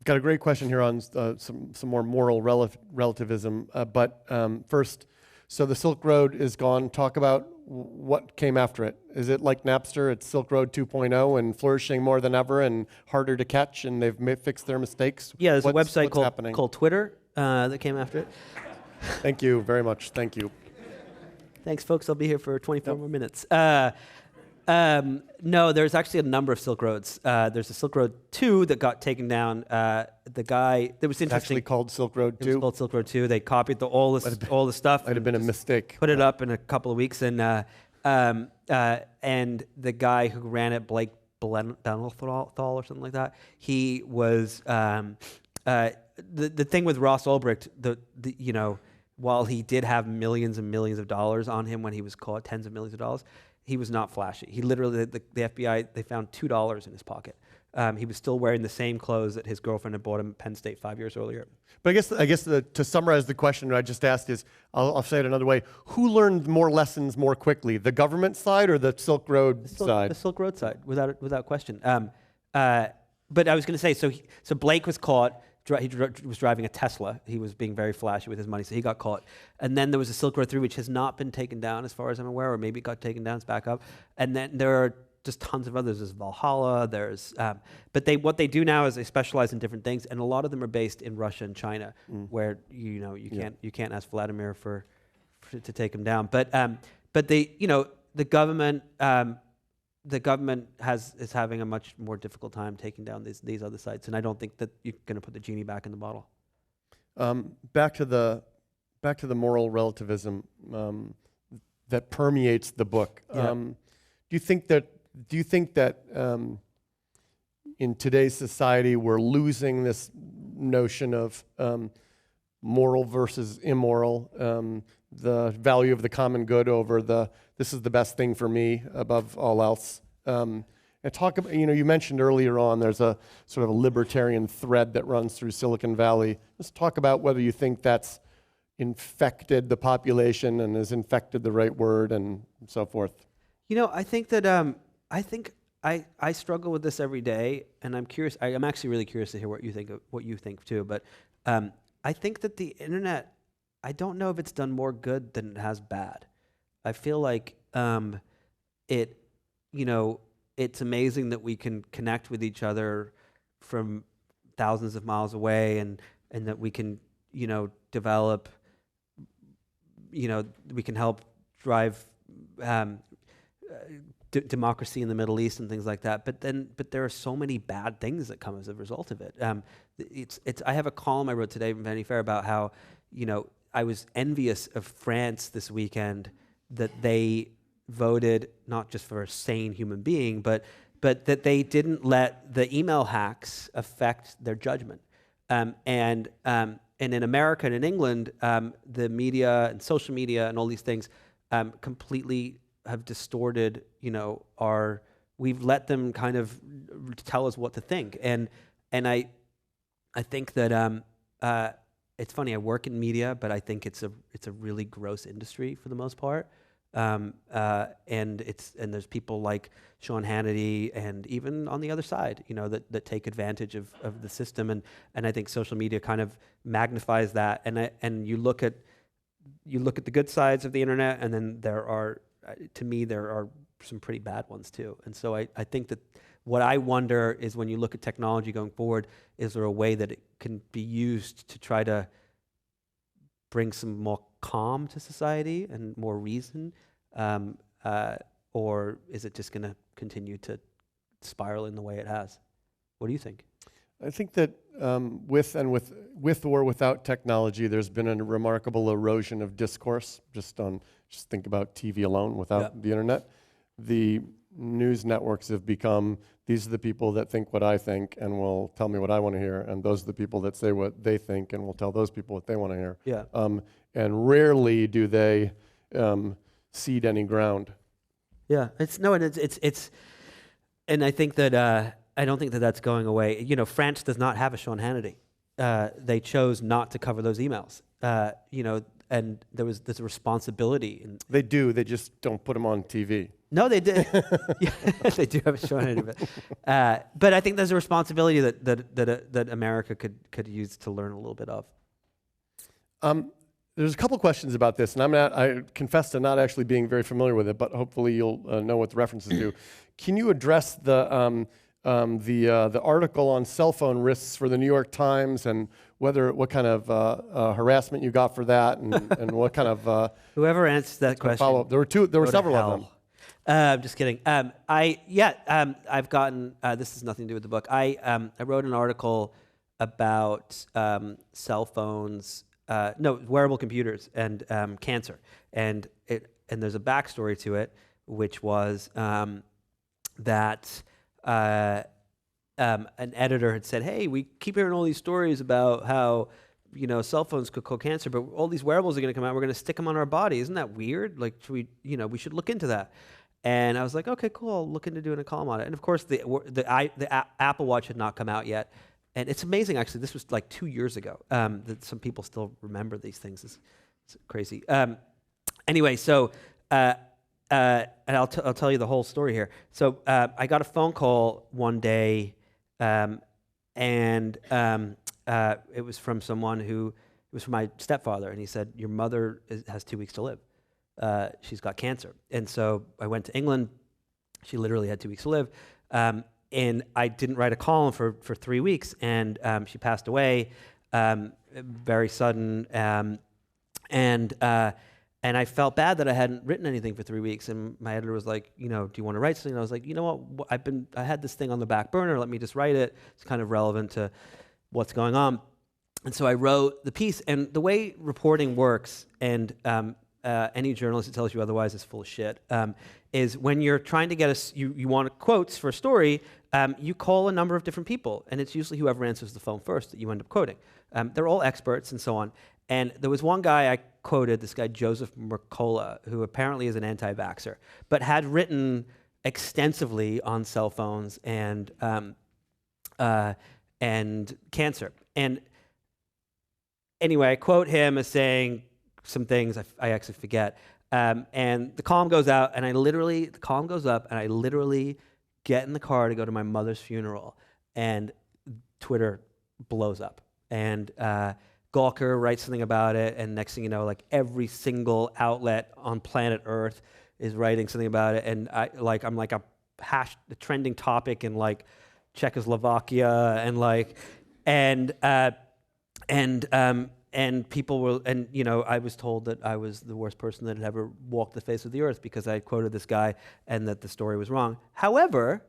Got a great question here on some more moral relativism. But first, so the Silk Road is gone. Talk about what came after it. Is it like Napster? It's Silk Road 2.0 and flourishing more than ever and harder to catch, and they've fixed their mistakes? Yeah, there's a website called Twitter that came after it. Thank you very much. Thank you. Thanks, folks. I'll be here for 24 more minutes. No, there's actually a number of Silk Roads. There's a Silk Road 2 that got taken down. The guy that was interesting. It's actually called Silk Road 2. It was called Silk Road 2. They copied all the stuff. Might have been a mistake. Put it up in a couple of weeks, and the guy who ran it, Blake Blumenthal or something like that. He was the thing with Ross Ulbricht. While he did have millions and millions of dollars on him when he was caught, tens of millions of dollars. He was not flashy. He literally, the FBI, they found $2 in his pocket. He was still wearing the same clothes that his girlfriend had bought him at Penn State 5 years earlier. But I guess to summarize the question I just asked is, I'll say it another way. Who learned more lessons more quickly, the government side or the Silk Road side? The Silk Road side, without question. But I was going to say, so Blake was caught. He was driving a Tesla. He was being very flashy with his money, so he got caught. And then there was a Silk Road 3, which has not been taken down, as far as I'm aware, or maybe it got taken down. It's back up. And then there are just tons of others. There's Valhalla. But what they do now is they specialize in different things, and a lot of them are based in Russia and China, where you can't ask Vladimir to take them down. But the government. The government is having a much more difficult time taking down these other sites, and I don't think that you're going to put the genie back in the bottle. Back to the moral relativism that permeates the book. Yeah. Do you think that in today's society we're losing this notion of moral versus immoral, the value of the common good over this is the best thing for me above all else? And talk about, you mentioned earlier on there's a sort of a libertarian thread that runs through Silicon Valley. Let's talk about whether you think that's infected the population and has infected the right word and so forth. I think that I struggle with this every day, and I'm curious. I'm actually really curious to hear what you think too. But I think that the internet, I don't know if it's done more good than it has bad. I feel like it's amazing that we can connect with each other from thousands of miles away, and that we can develop. We can help drive democracy in the Middle East and things like that. But there are so many bad things that come as a result of it. I have a column I wrote today in Vanity Fair about how I was envious of France this weekend that they voted not just for a sane human being, but that they didn't let the email hacks affect their judgment. And in America and in England, the media and social media and all these things completely have distorted, we've let them kind of tell us what to think. And I think that it's funny, I work in media, but I think it's a really gross industry for the most part. and there's people like Sean Hannity, and even on the other side, that take advantage of the system, and I think social media kind of magnifies that, and you look at the good sides of the internet, and then there are some pretty bad ones too. And so I think that what I wonder is, when you look at technology going forward, is there a way that it can be used to try to bring some more calm to society and more reason, or is it just going to continue to spiral in the way it has? What do you think? I think that with or without technology, there's been a remarkable erosion of discourse. Just think about TV alone. Without the internet, the news networks have become, these are the people that think what I think and will tell me what I want to hear, and those are the people that say what they think and will tell those people what they want to hear. Yeah. And rarely do they cede any ground. Yeah. And I think that I don't think that that's going away. France does not have a Sean Hannity. They chose not to cover those emails. And there's a responsibility. They do. They just don't put them on TV. No, they did. Yeah, they do have a Sean Hannity. But I think there's a responsibility that America could use to learn a little bit of. There's a couple questions about this, and I confess to not actually being very familiar with it, but hopefully you'll know what the references do. Can you address the article on cell phone risks for the New York Times, and what kind of harassment you got for that, and what kind of whoever answers that question. Follow-up. There were several of them. I'm just kidding. I've gotten. This has nothing to do with the book. I wrote an article about cell phones, wearable computers, and cancer, and there's a backstory to it, which was that an editor had said, "Hey, we keep hearing all these stories about how cell phones could cause cancer, but all these wearables are going to come out. We're going to stick them on our body. Isn't that weird? Like, we should look into that." And I was like, "Okay, cool. I'll look into doing a column on it." And of course, the Apple Watch had not come out yet. And it's amazing, actually. This was like 2 years ago. That some people still remember these things. It's crazy. Anyway, so and I'll tell you the whole story here. So I got a phone call one day, and it was from someone it was from my stepfather, and he said, "Your mother has 2 weeks to live. She's got cancer." And so I went to England. She literally had 2 weeks to live. And I didn't write a column for 3 weeks, and she passed away, very sudden. And I felt bad that I hadn't written anything for 3 weeks. And my editor was like, "Do you want to write something?" And I was like, "You know what? I had this thing on the back burner. Let me just write it. It's kind of relevant to what's going on." And so I wrote the piece. And the way reporting works, and any journalist that tells you otherwise is full of shit, is when you're trying to get you want quotes for a story, you call a number of different people, and it's usually whoever answers the phone first that you end up quoting. They're all experts and so on. And there was one guy I quoted, this guy Joseph Mercola, who apparently is an anti-vaxxer, but had written extensively on cell phones and cancer. And anyway, I quote him as saying some things I actually forget. And the column goes out, and the column goes up, and I literally get in the car to go to my mother's funeral, and Twitter blows up. And Gawker writes something about it, and next thing you know, like every single outlet on planet Earth is writing something about it, and I'm like a trending topic in like Czechoslovakia, and people were, and I was told that I was the worst person that had ever walked the face of the earth because I had quoted this guy and that the story was wrong. However,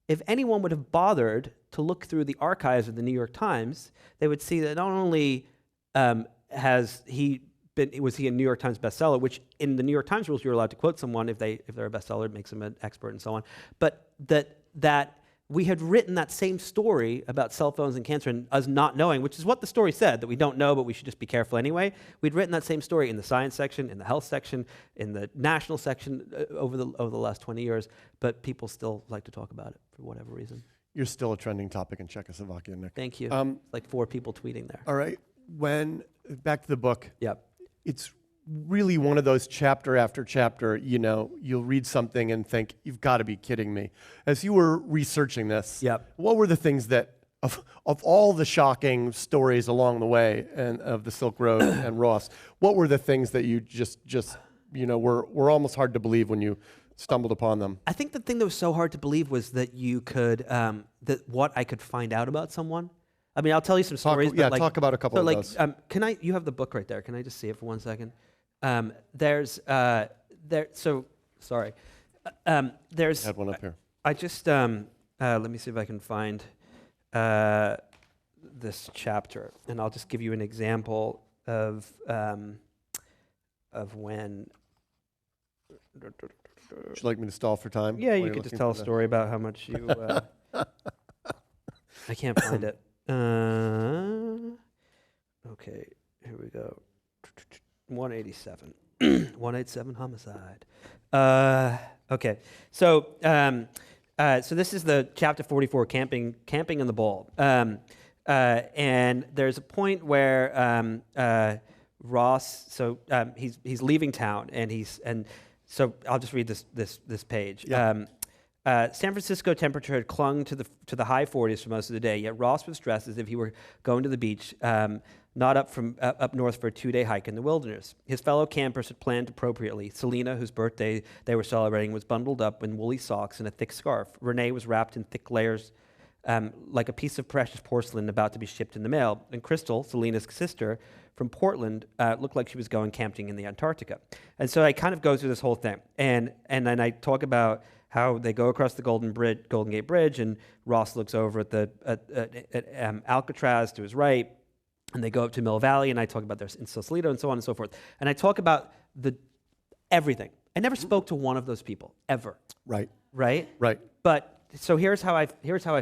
if anyone would have bothered to look through the archives of the New York Times, they would see that not only was he a New York Times bestseller, which in the New York Times rules you're allowed to quote someone if they're a bestseller, it makes them an expert and so on, but that we had written that same story about cell phones and cancer, and us not knowing, which is what the story said, that we don't know, but we should just be careful anyway. We'd written that same story in the science section, in the health section, in the national section over the last 20 years, but people still like to talk about it for whatever reason. You're still a trending topic in Czechoslovakia, Nick. Thank you. Like 4 people tweeting there. All right. Back to the book. Yep. It's really one of those chapter after chapter, you'll read something and think, you've got to be kidding me. As you were researching this, Yep. what were the things that, of all the shocking stories along the way and of the Silk Road and Ross, what were the things that you just were almost hard to believe when you stumbled upon them? I think the thing that was so hard to believe was that you could, that what I could find out about someone. I mean, I'll tell you some stories. Talk about a couple of those. You have the book right there. Can I just see it for 1 second? There's I had one up here. I just let me see if I can find this chapter, and I'll just give you an example of when. Would you like me to stall for time? Yeah, you could just tell a story about how much you. I can't find it. Okay, here we go. 187. 187 homicide. Okay, so this is the chapter 44, camping in the bowl. And there's a point where Ross, he's leaving town, and so I'll just read this page. Yeah. San Francisco temperature had clung to the high 40s for most of the day, yet Ross was dressed as if he were going to the beach, not up north for a 2-day hike in the wilderness. His fellow campers had planned appropriately. Selena, whose birthday they were celebrating, was bundled up in woolly socks and a thick scarf. Renee was wrapped in thick layers like a piece of precious porcelain about to be shipped in the mail. And Crystal, Selena's sister, from Portland, looked like she was going camping in the Antarctica. And so I kind of go through this whole thing. And then I talk about how they go across the Golden Gate Bridge, and Ross looks over at Alcatraz to his right, and they go up to Mill Valley, and I talk about their in Sausalito and so on and so forth. And I talk about everything. I never spoke to one of those people, ever. Right. Right? Right. But so here's how I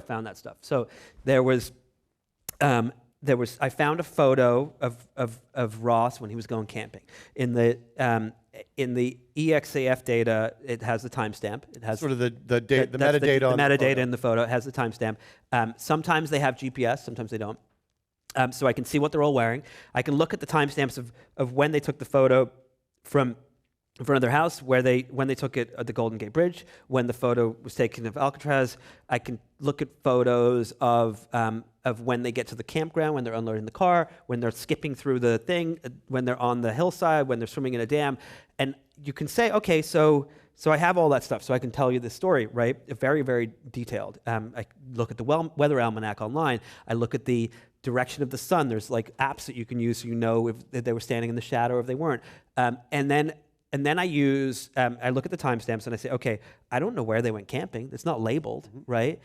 found that stuff. So there was I found a photo of Ross when he was going camping. In the EXAF data, it has the timestamp. It has sort of the metadata. The metadata in the photo. It has the timestamp. Sometimes they have GPS, sometimes they don't. So I can see what they're all wearing. I can look at the timestamps of when they took the photo from in front of their house, when they took it at the Golden Gate Bridge, when the photo was taken of Alcatraz. I can look at photos of when they get to the campground, when they're unloading the car, when they're skipping through the thing, when they're on the hillside, when they're swimming in a dam. And you can say, okay, so I have all that stuff, so I can tell you this story, right? Very, very detailed. I look at the weather almanac online. I look at the direction of the sun. There's like apps that you can use so you know if they were standing in the shadow or if they weren't. And then I look at the timestamps and I say, okay, I don't know where they went camping. It's not labeled, right?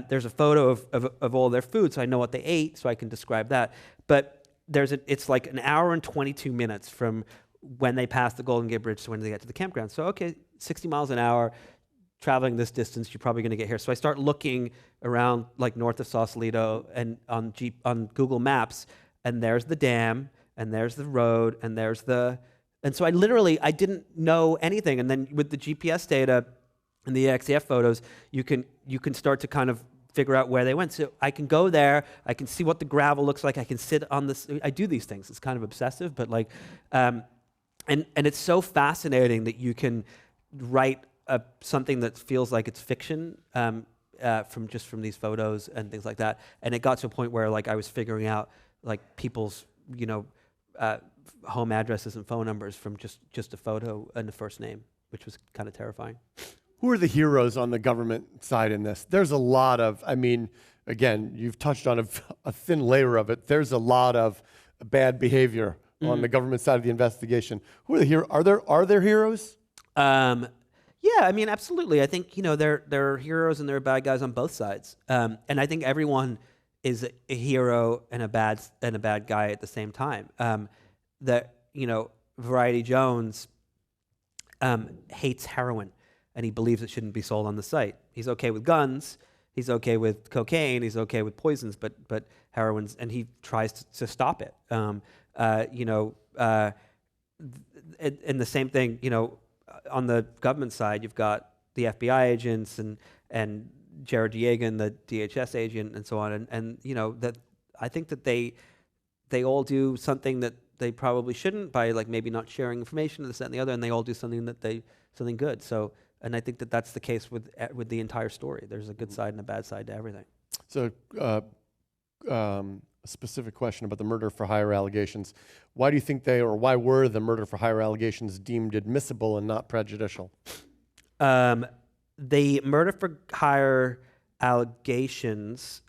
There's a photo of all their food, so I know what they ate, so I can describe that. But it's like an hour and 22 minutes from when they pass the Golden Gate Bridge to when they get to the campground. So, okay, 60 miles an hour, traveling this distance, you're probably going to get here. So I start looking around like north of Sausalito and on Google Maps, and there's the dam, and there's the road, and there's the... And so I didn't know anything. And then with the GPS data and the EXAF photos, you can start to kind of figure out where they went. So I can go there, I can see what the gravel looks like, I can sit on this, I do these things. It's kind of obsessive, but like, and it's so fascinating that you can write something that feels like it's fiction from these photos and things like that. And it got to a point where like I was figuring out like people's, home addresses and phone numbers from just a photo and the first name, which was kind of terrifying. Who are the heroes on the government side in this? There's a lot of, again, you've touched on a thin layer of it. There's a lot of bad behavior on the government side of the investigation. Who are the heroes? Are there heroes? Yeah, absolutely. I think, there are heroes and there are bad guys on both sides. And I think everyone is a hero and a bad guy at the same time. Variety Jones hates heroin, and he believes it shouldn't be sold on the site. He's okay with guns, he's okay with cocaine, he's okay with poisons, but heroin's, and he tries to stop it. And the same thing, on the government side, you've got the FBI agents and Jared Yeagan, the DHS agent, and so on, and that I think that they all do something that they probably shouldn't by like maybe not sharing information and this, that, and the other, and they all do something good. So, and I think that that's the case with the entire story. There's a good side and a bad side to everything. So, a specific question about the murder for hire allegations. Why do you think why were the murder for hire allegations deemed admissible and not prejudicial? The murder for hire allegations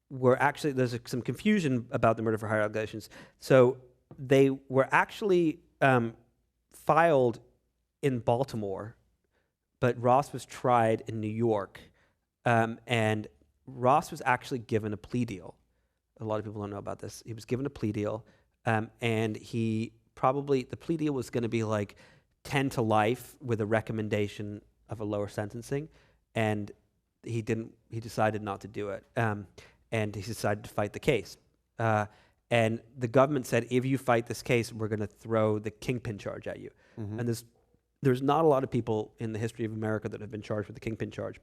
were actually, there's some confusion about the murder for hire allegations. So they were actually filed in Baltimore, but Ross was tried in New York. And Ross was actually given a plea deal. A lot of people don't know about this. He was given a plea deal, and the plea deal was going to be like 10 to life with a recommendation of a lower sentencing, and he decided not to do it, and he decided to fight the case. And the government said, if you fight this case, we're going to throw the kingpin charge at you. Mm-hmm. And there's not a lot of people in the history of America that have been charged with the kingpin charge.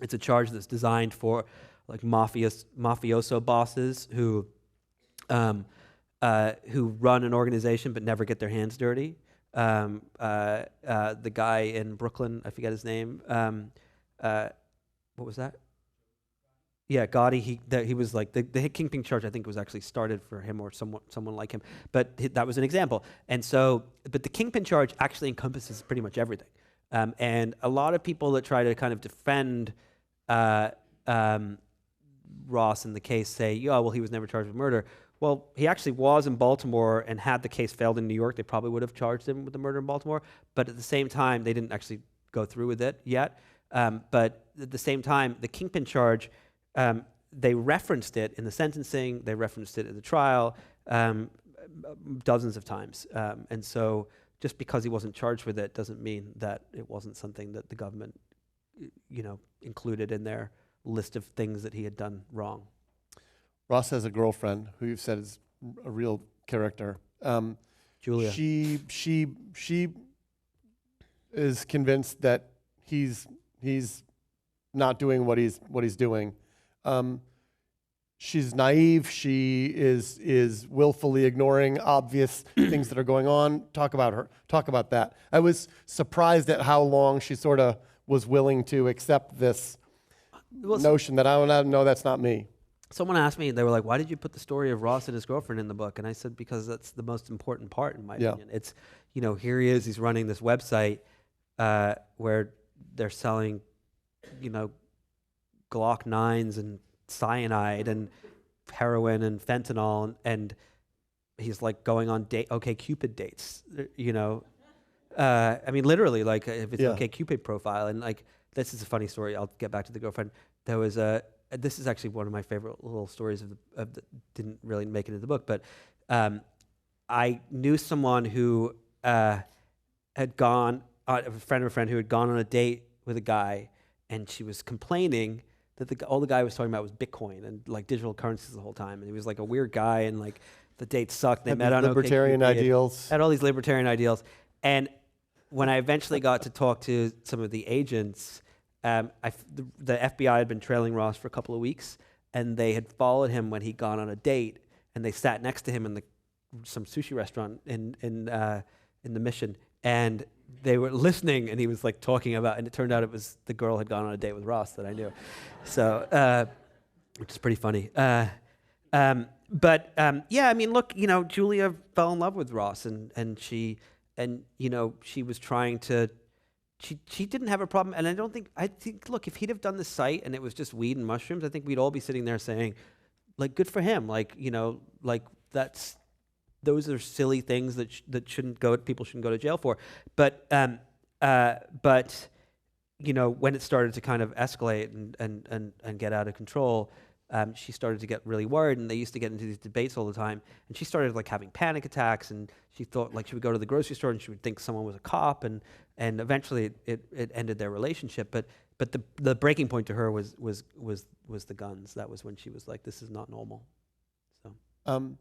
It's a charge that's designed for like mafioso bosses who run an organization but never get their hands dirty. The guy in Brooklyn, I forget his name. What was that? Yeah, Gotti. He was like the kingpin charge. I think was actually started for him or someone like him. But that was an example. And so, but the kingpin charge actually encompasses pretty much everything. And a lot of people that try to kind of defend Ross in the case say, oh, well, he was never charged with murder. Well, he actually was in Baltimore, and had the case failed in New York, they probably would have charged him with the murder in Baltimore. But at the same time, they didn't actually go through with it yet. But at the same time, the kingpin charge, they referenced it in the sentencing, they referenced it in the trial dozens of times. And so just because he wasn't charged with it doesn't mean that it wasn't something that the government, included in their list of things that he had done wrong. Ross has a girlfriend who you've said is a real character. Julia. She is convinced that he's not doing what he's doing. She's naive. She is willfully ignoring obvious things that are going on. Talk about her. Talk about that. I was surprised at how long she sort of was willing to accept this notion that I don't know, that's not me. Someone asked me, they were like, why did you put the story of Ross and his girlfriend in the book? And I said, because that's the most important part, in my opinion. It's, here he is, he's running this website where they're selling, Glock 9s and cyanide and heroin and fentanyl, and he's like going on OkCupid dates, I mean, literally, like if it's OkCupid profile, and like, this is a funny story. I'll get back to the girlfriend. There was this is actually one of my favorite little stories of didn't really make it into the book, but I knew someone who had gone, a friend of a friend who had gone on a date with a guy, and she was complaining that all the guy was talking about was Bitcoin and like digital currencies the whole time, and he was like a weird guy, and like the date sucked. They met on libertarian ideals. Had all these libertarian ideals, and when I eventually got to talk to some of the agents, the FBI had been trailing Ross for a couple of weeks, and they had followed him when he'd gone on a date, and they sat next to him in some sushi restaurant in the Mission, and they were listening, and he was like talking about, and it turned out it was the girl had gone on a date with Ross that I knew, so which is pretty funny. But I mean, look, Julia fell in love with Ross, and she was trying to. She didn't have a problem, and I think, look, if he'd have done the site and it was just weed and mushrooms, I think we'd all be sitting there saying, like, good for him, like, like those are silly things that people shouldn't go to jail for, but when it started to kind of escalate and get out of control, she started to get really worried, and they used to get into these debates all the time, and she started like having panic attacks, and she thought like she would go to the grocery store and she would think someone was a cop, and eventually it ended their relationship. But the breaking point to her was the guns. That was when she was like, this is not normal. So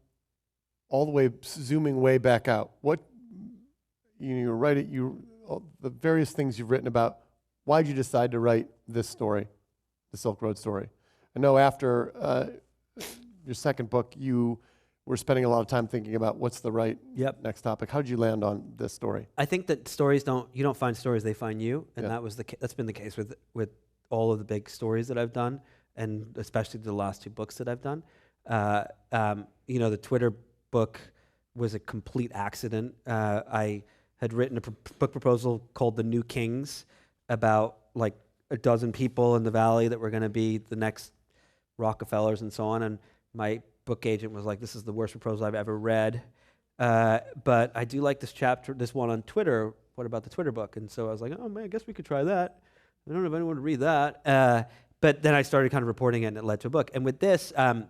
all the way zooming way back out. What you write it, the various things you've written about. Why did you decide to write this story, the Silk Road story? I know after your second book, you we're spending a lot of time thinking about what's the right Yep. next topic. How did you land on this story? I think that you don't find stories, they find you, and that's been the case with all of the big stories that I've done, and especially the last 2 books that I've done. The Twitter book was a complete accident. I had written a book proposal called The New Kings about like a dozen people in the Valley that were going to be the next Rockefellers and so on, and my book agent was like, "This is the worst proposal I've ever read." But I do like this one on Twitter. What about the Twitter book? And so I was like, "Oh man, I guess we could try that." I don't know if anyone would read that. But then I started kind of reporting it, and it led to a book. And with this, I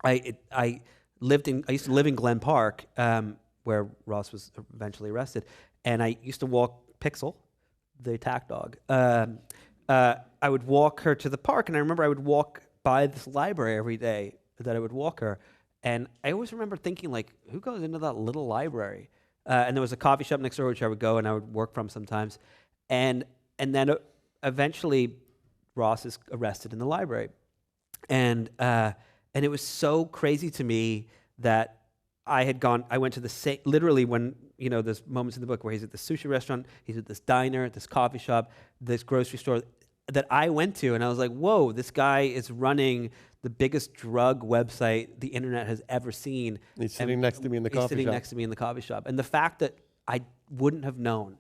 used to live in Glen Park, where Ross was eventually arrested, and I used to walk Pixel, the attack dog. I would walk her to the park, and I remember I would walk by this library every day that I would walk her, and I always remember thinking, like, who goes into that little library? And there was a coffee shop next door which I would go and I would work from sometimes, and then eventually Ross is arrested in the library, and it was so crazy to me that I went to the same, literally when, there's moments in the book where he's at the sushi restaurant, he's at this diner, at this coffee shop, this grocery store that I went to, and I was like, whoa, this guy is running the biggest drug website the internet has ever seen. He's sitting next to me in the coffee shop. He's sitting next to me in the coffee shop. And the fact that I wouldn't have known,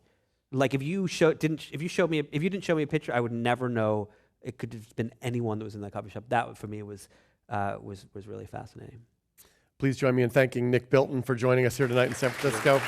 like if you didn't show me a picture, I would never know it could have been anyone that was in that coffee shop. That for me was really fascinating. Please join me in thanking Nick Bilton for joining us here tonight in San Francisco.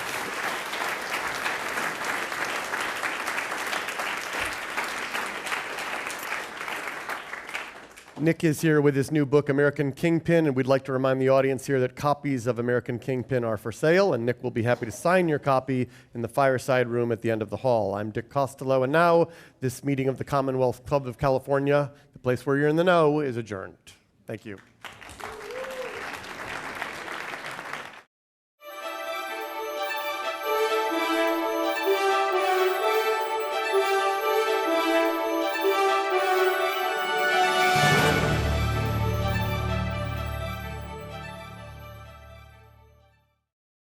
Nick is here with his new book, American Kingpin, and we'd like to remind the audience here that copies of American Kingpin are for sale, and Nick will be happy to sign your copy in the fireside room at the end of the hall. I'm Dick Costello, and now this meeting of the Commonwealth Club of California, the place where you're in the know, is adjourned. Thank you.